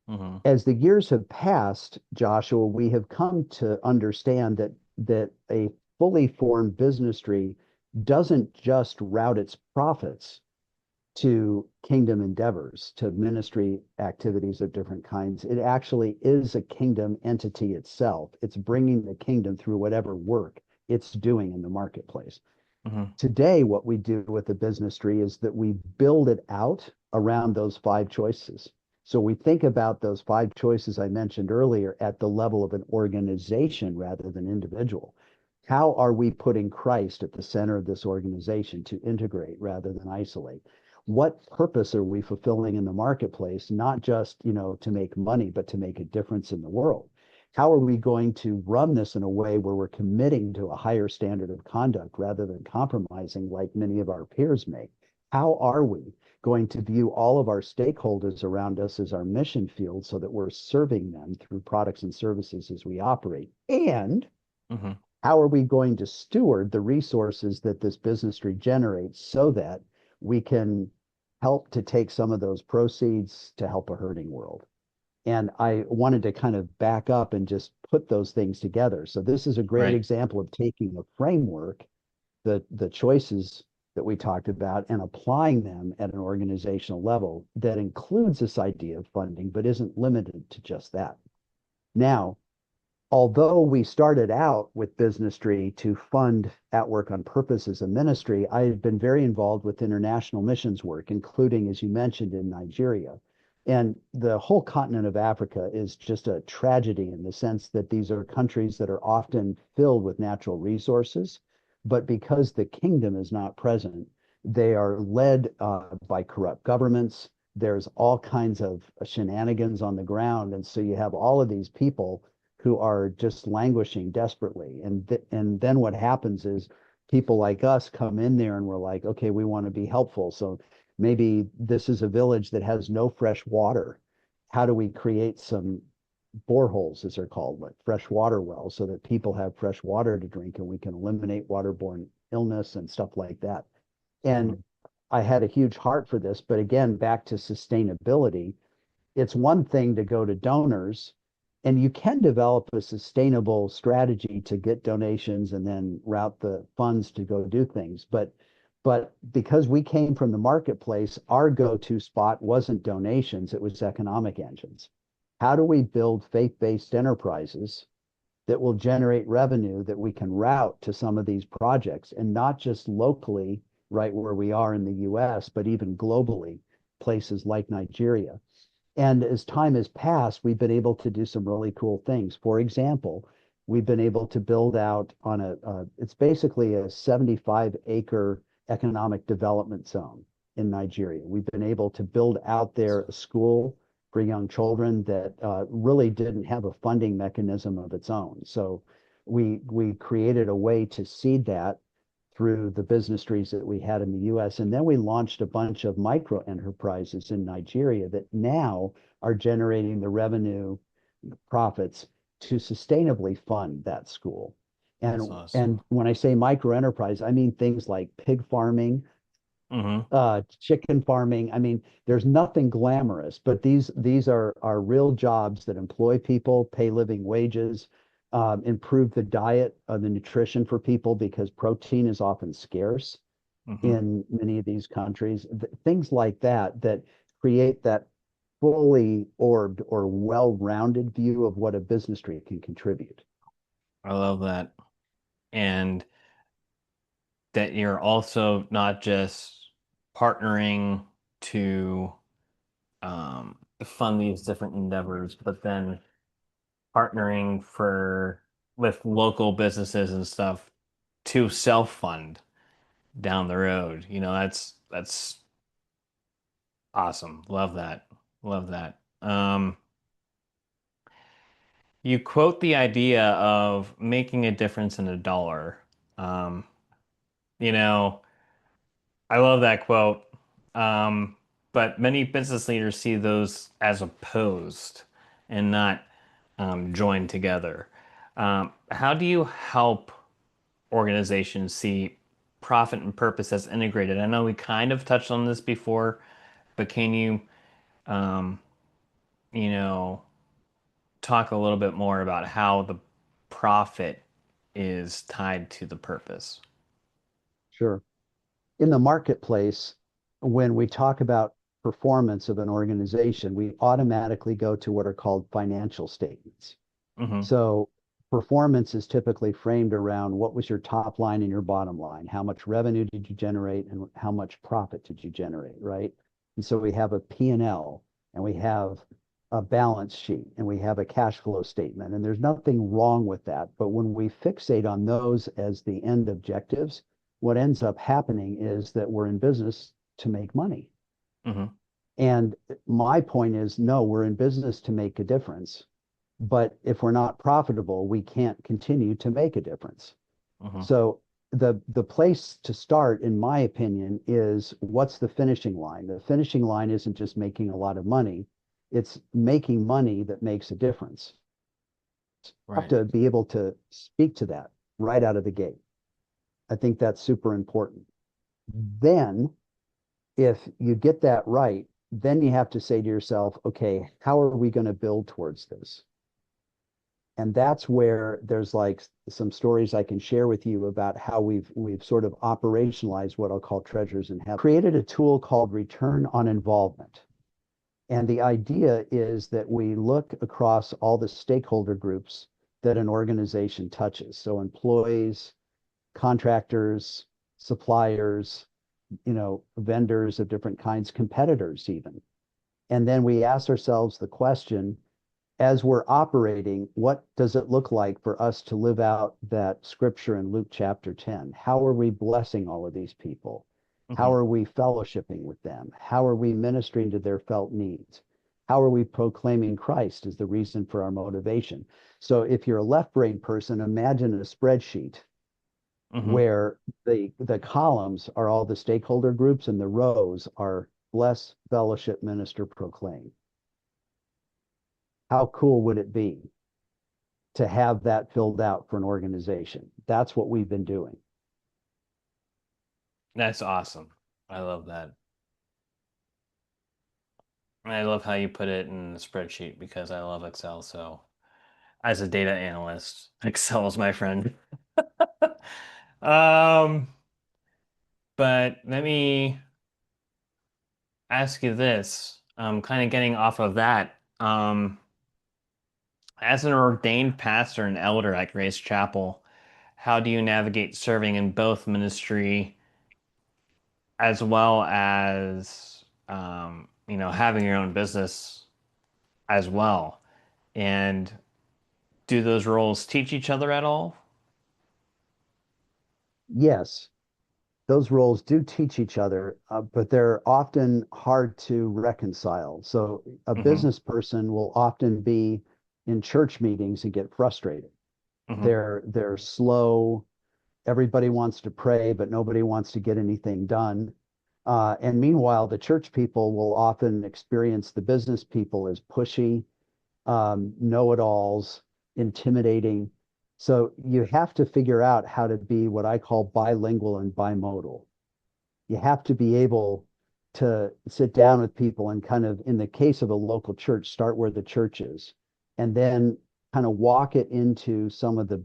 Hmm. As the years have passed, Joshua, we have come to understand that a fully formed businessry doesn't just route its profits to kingdom endeavors, to ministry activities of different kinds. It actually is a kingdom entity itself. It's bringing the kingdom through whatever work it's doing in the marketplace. Hmm. Today, what we do with the business tree is that we build it out around those five choices. So we think about those five choices I mentioned earlier at the level of an organization rather than individual. How are we putting Christ at the center of this organization to integrate rather than isolate? What purpose are we fulfilling in the marketplace, not just, to make money, but to make a difference in the world? How are we going to run this in a way where we're committing to a higher standard of conduct rather than compromising like many of our peers make? How are we going to view all of our stakeholders around us as our mission field so that we're serving them through products and services as we operate? And Hmm. how are we going to steward the resources that this business regenerates so that we can help to take some of those proceeds to help a hurting world? And I wanted to kind of back up and just put those things together. So this is a great Right. example of taking a framework, the choices that we talked about, and applying them at an organizational level that includes this idea of funding, but isn't limited to just that. Now, although we started out with Businessry to fund At Work on Purpose as a ministry, I have been very involved with international missions work, including, as you mentioned, in Nigeria. And the whole continent of Africa is just a tragedy in the sense that these are countries that are often filled with natural resources, but because the kingdom is not present, they are led by corrupt governments. There's all kinds of shenanigans on the ground. And so you have all of these people who are just languishing desperately. And then what happens is people like us come in there and we're like, okay, we want to be helpful. So maybe this is a village that has no fresh water. How do we create some boreholes, as they're called, like fresh water wells, so that people have fresh water to drink and we can eliminate waterborne illness and stuff like that? And Hmm. I had a huge heart for this, but again, back to sustainability, it's one thing to go to donors, and you can develop a sustainable strategy to get donations and then route the funds to go do things. But because we came from the marketplace, our go-to spot wasn't donations, it was economic engines. How do we build faith-based enterprises that will generate revenue that we can route to some of these projects, and not just locally, right where we are in the US, but even globally, places like Nigeria. And as time has passed, we've been able to do some really cool things. For example, we've been able to build out on it's basically a 75-acre economic development zone in Nigeria. We've been able to build out there a school for young children that really didn't have a funding mechanism of its own. So we created a way to seed that through the business trees that we had in the US. And then we launched a bunch of micro enterprises in Nigeria that now are generating the revenue profits to sustainably fund that school. That's And awesome. when I say micro enterprise, I mean things like pig farming, Mm-hmm. chicken farming. I mean, there's nothing glamorous, but these are real jobs that employ people, pay living wages, improve the diet, the nutrition for people because protein is often scarce Mm-hmm. in many of these countries. Things like that that create that fully orbed or well-rounded view of what a business tree can contribute. I love that. And that you're also not just partnering to fund these different endeavors, but then partnering for with local businesses and stuff to self-fund down the road. That's awesome. Love that. Love that. You quote the idea of making a difference in a dollar. Um, you know, I love that quote. Um, but many business leaders see those as opposed and not joined together. How do you help organizations see profit and purpose as integrated? I know we kind of touched on this before, but can you, um, you know, talk a little bit more about how the profit is tied to the purpose? Sure. In the marketplace, when we talk about performance of an organization, we automatically go to what are called financial statements. Hmm. So performance is typically framed around what was your top line and your bottom line? How much revenue did you generate and how much profit did you generate, right? And so we have a P&L and we have a balance sheet and we have a cash flow statement. And there's nothing wrong with that. But when we fixate on those as the end objectives, what ends up happening is that we're in business to make money. Hmm. And my point is, no, we're in business to make a difference. But if we're not profitable, we can't continue to make a difference. Hmm. So the place to start, in my opinion, is what's the finishing line? The finishing line isn't just making a lot of money, it's making money that makes a difference. You have Right. to be able to speak to that right out of the gate. I think that's super important. Then, if you get that right, then you have to say to yourself, okay, how are we going to build towards this? And that's where there's like some stories I can share with you about how we've sort of operationalized what I'll call treasures in heaven. Created a tool called return on involvement. And the idea is that we look across all the stakeholder groups that an organization touches. So employees, contractors, suppliers, vendors of different kinds, competitors even. And then we ask ourselves the question, as we're operating, what does it look like for us to live out that scripture in Luke chapter 10? How are we blessing all of these people? How Hmm. are we fellowshipping with them? How are we ministering to their felt needs? How are we proclaiming Christ as the reason for our motivation? So if you're a left brain person, imagine a spreadsheet Hmm. where the columns are all the stakeholder groups and the rows are bless, fellowship, minister, proclaim. How cool would it be to have that filled out for an organization? That's what we've been doing. That's awesome. I love that. And I love how you put it in the spreadsheet because I love Excel. So, as a data analyst, Excel is my friend. Um, but let me ask you this. Kind of getting off of that. As an ordained pastor and elder at Grace Chapel, how do you navigate serving in both ministry as well as having your own business as well? And do those roles teach each other at all? Yes, those roles do teach each other, but they're often hard to reconcile. So a Hmm. business person will often be in church meetings and get frustrated. Hmm. They're slow. Everybody wants to pray, but nobody wants to get anything done. And meanwhile, the church people will often experience the business people as pushy, know-it-alls, intimidating. So you have to figure out how to be what I call bilingual and bimodal. You have to be able to sit down with people and kind of, in the case of a local church, start where the church is, and then kind of walk it into some of the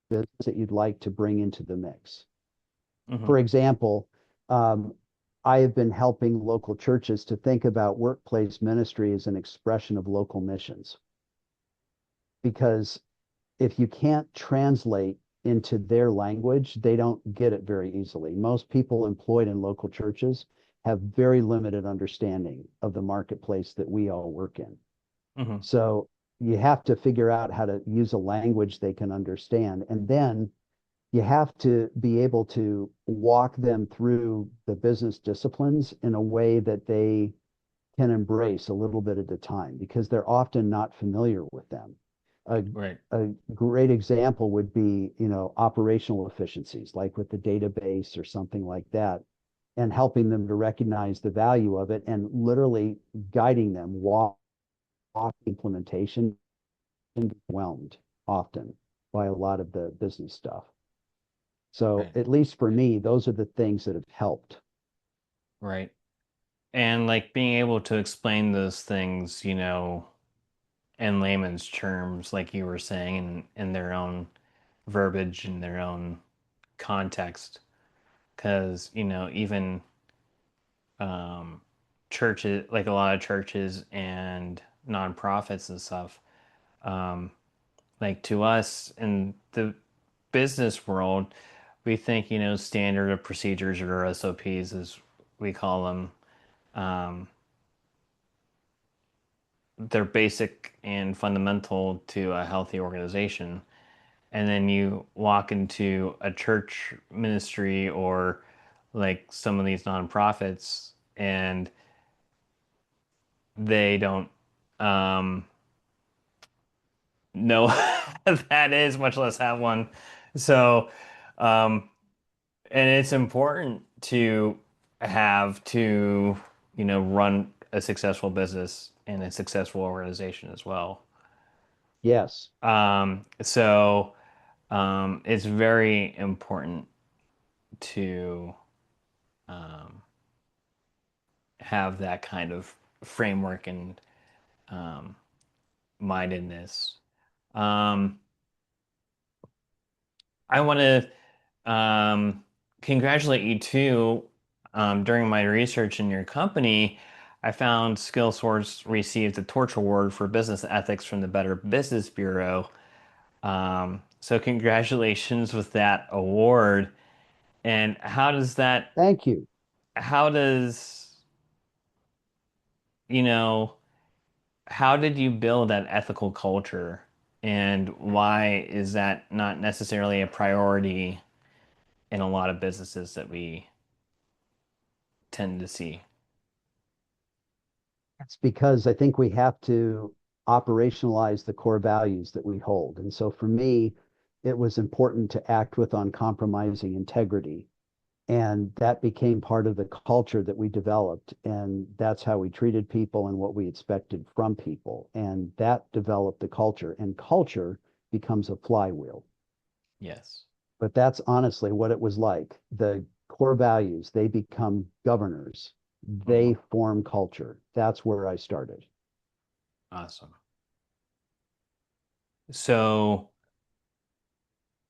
business that you'd like to bring into the mix. Hmm. For example, I have been helping local churches to think about workplace ministry as an expression of local missions. Because if you can't translate into their language, they don't get it very easily. Most people employed in local churches have very limited understanding of the marketplace that we all work in. Hmm. So you have to figure out how to use a language they can understand. And then you have to be able to walk them through the business disciplines in a way that they can embrace a little bit at a time because they're often not familiar with them. A, Right. a great example would be, operational efficiencies, like with the database or something like that, and helping them to recognize the value of it and literally guiding them walk implementation and overwhelmed often by a lot of the business stuff. So Right. at least for me, those are the things that have helped. Right. And like being able to explain those things, in layman's terms, like you were saying, in their own verbiage and their own context. Because, even um, churches, like a lot of churches and nonprofits and stuff, um, like to us in the business world, we think, standard of procedures or SOPs, as we call them, um, they're basic and fundamental to a healthy organization. And then you walk into a church ministry or like some of these nonprofits and they don't um, know what that is, much less have one. So, um, and it's important to have to, run a successful business and a successful organization as well. Yes, So it's very important to um, have that kind of framework and um, mindedness. Um, I want to congratulate you too. During my research in your company, I found SkillSource received the Torch Award for Business Ethics from the Better Business Bureau. So congratulations with that award. And thank you. how does, you know, how did you build that ethical culture? And why is that not necessarily a priority in a lot of businesses that we tend to see? It's because I think we have to operationalize the core values that we hold. And so for me, it was important to act with uncompromising integrity. And that became part of the culture that we developed. And that's how we treated people and what we expected from people. And that developed the culture. And culture becomes a flywheel. Yes. But that's honestly what it was like. The core values, they become governors, Hmm. they form culture. That's where I started. Awesome. So,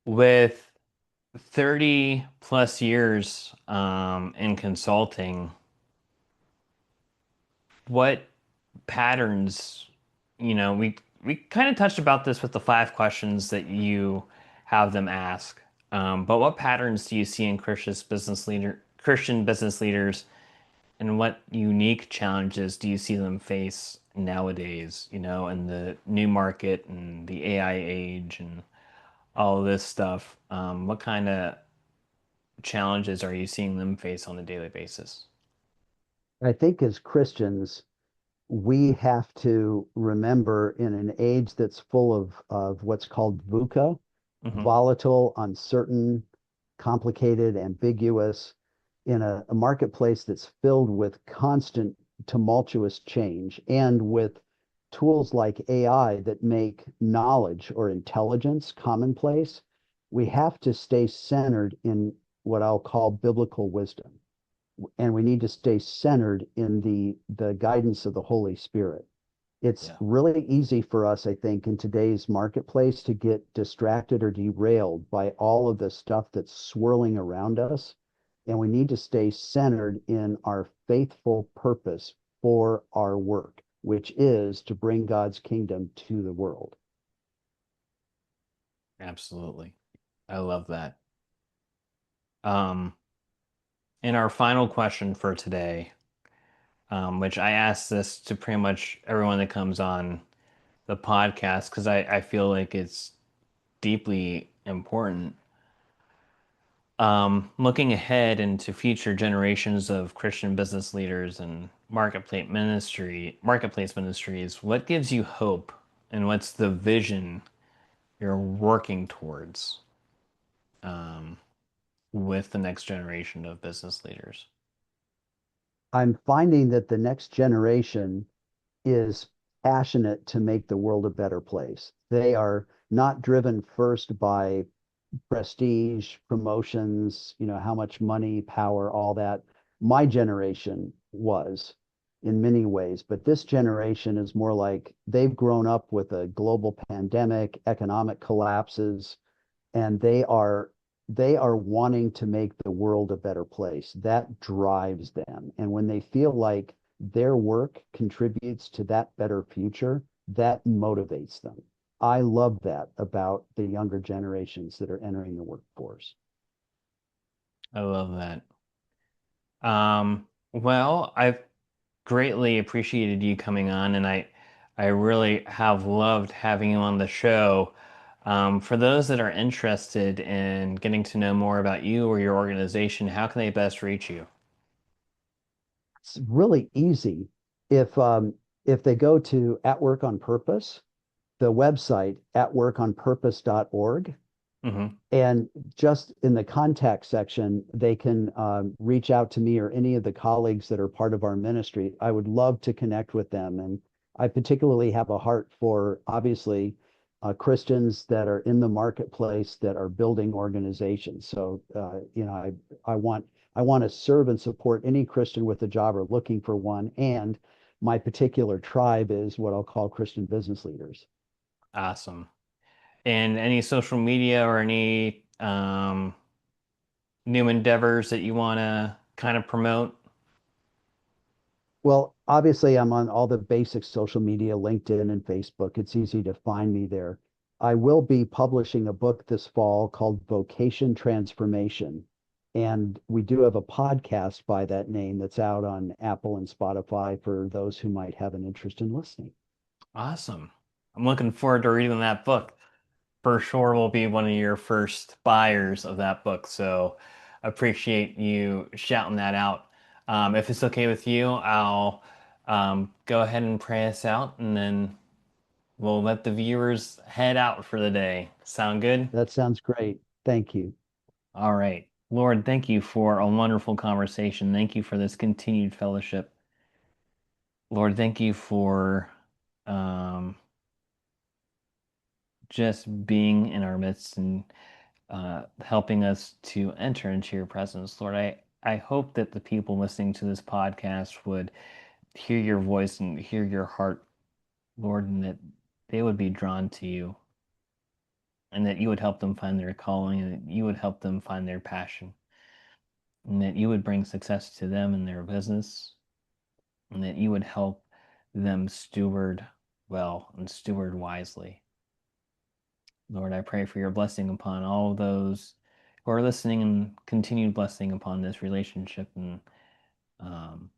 with 30 plus years in consulting, what patterns, we we kind of touched about this with the 5 questions that you have them ask. But what patterns do you see in Christian business leaders, and what unique challenges do you see them face nowadays, in the new market and the AI age and all of this stuff? What kind of challenges are you seeing them face on a daily basis? I think as Christians, we have to remember in an age that's full of what's called VUCA, Hmm. volatile, uncertain, complicated, ambiguous, in a marketplace that's filled with constant tumultuous change and with tools like AI that make knowledge or intelligence commonplace, we have to stay centered in what I'll call biblical wisdom. And we need to stay centered in the guidance of the Holy Spirit. It's Yeah. really easy for us, I think, in today's marketplace to get distracted or derailed by all of the stuff that's swirling around us. And we need to stay centered in our faithful purpose for our work, which is to bring God's kingdom to the world. Absolutely. I love that. Um, and our final question for today, which I ask this to pretty much everyone that comes on the podcast because I feel like it's deeply important. Looking ahead into future generations of Christian business leaders and marketplace ministries, what gives you hope and what's the vision you're working towards um, with the next generation of business leaders? I'm finding that the next generation is passionate to make the world a better place. They are not driven first by prestige, promotions, how much money, power, all that. My generation was in many ways, but this generation is more like they've grown up with a global pandemic, economic collapses, and they are wanting to make the world a better place. That drives them. And when they feel like their work contributes to that better future, that motivates them. I love that about the younger generations that are entering the workforce. I love that. Well, I've greatly appreciated you coming on, and I really have loved having you on the show. For those that are interested in getting to know more about you or your organization, how can they best reach you? It's really easy. If they go to At Work on Purpose, the website atworkonpurpose.org, Hmm. and just in the contact section, they can reach out to me or any of the colleagues that are part of our ministry. I would love to connect with them. And I particularly have a heart for, obviously, Christians that are in the marketplace that are building organizations. So, I want I want to serve and support any Christian with a job or looking for one. And my particular tribe is what I'll call Christian business leaders. Awesome. And any social media or any new endeavors that you want to kind of promote? Well, obviously, I'm on all the basic social media, LinkedIn and Facebook. It's easy to find me there. I will be publishing a book this fall called Vocation Transformation. And we do have a podcast by that name that's out on Apple and Spotify for those who might have an interest in listening. Awesome. I'm looking forward to reading that book. For sure will be one of your first buyers of that book. So appreciate you shouting that out. If it's okay with you, I'll go ahead and pray us out and then we'll let the viewers head out for the day. Sound good? That sounds great. Thank you. All right. Lord, thank you for a wonderful conversation. Thank you for this continued fellowship. Lord, thank you for um, just being in our midst and helping us to enter into your presence. Lord, I hope that the people listening to this podcast would hear your voice and hear your heart, Lord, and that they would be drawn to you and that you would help them find their calling and that you would help them find their passion and that you would bring success to them in their business and that you would help them steward well and steward wisely. Lord, I pray for your blessing upon all those who are listening and continued blessing upon this relationship and um,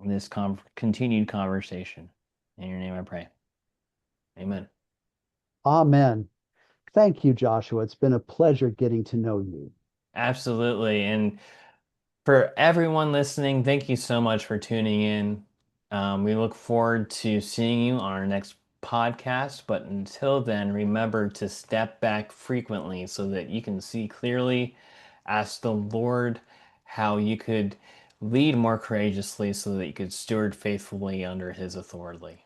this continued conversation. In your name I pray. Amen. Amen. Thank you, Joshua. It's been a pleasure getting to know you. Absolutely. And for everyone listening, thank you so much for tuning in. We look forward to seeing you on our next podcast. But until then, remember to step back frequently so that you can see clearly. Ask the Lord how you could lead more courageously so that you could steward faithfully under his authority.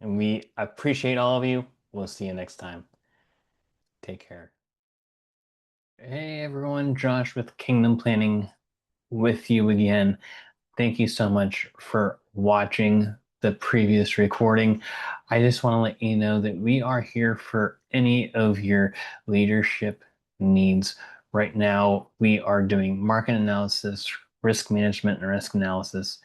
And we appreciate all of you. We'll see you next time. Take care. Hey everyone, Josh with Kingdom Planning with you again. Thank you so much for watching the previous recording. I just want to let you know that we are here for any of your leadership needs. Right now, we are doing market analysis, risk management, and risk analysis,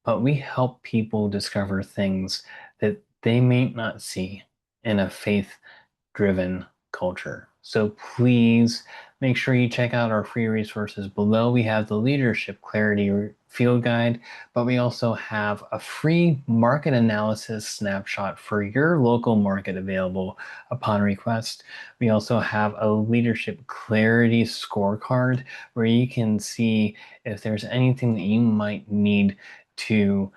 but we help people discover things that they may not see in a faith-driven culture. So please make sure you check out our free resources below. We have the Leadership Clarity Field Guide, but we also have a free market analysis snapshot for your local market available upon request. We also have a Leadership Clarity Scorecard where you can see if there's anything that you might need to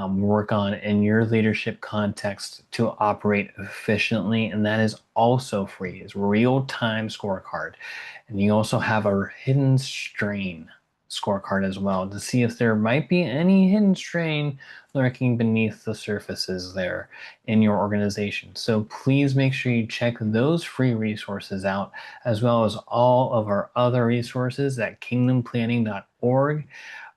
work on in your leadership context to operate efficiently. And that is also free. It's real-time scorecard. And you also have a hidden strain scorecard as well to see if there might be any hidden strain lurking beneath the surfaces there in your organization. So please make sure you check those free resources out, as well as all of our other resources at kingdomplanning.org.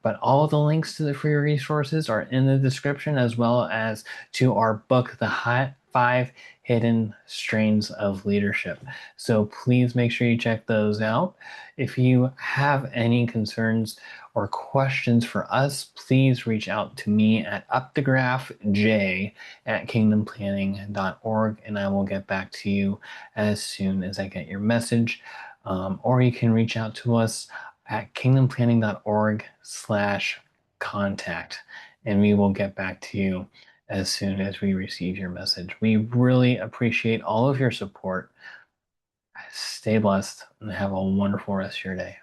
But all the links to the free resources are in the description, as well as to our book, The 5 Hidden Strains of Leadership. So please make sure you check those out. If you have any concerns or questions for us, please reach out to me at updegraffj@kingdomplanning.org, and I will get back to you as soon as I get your message. Or you can reach out to us at kingdomplanning.org/contact, and we will get back to you as soon as we receive your message. We really appreciate all of your support. Stay blessed and have a wonderful rest of your day.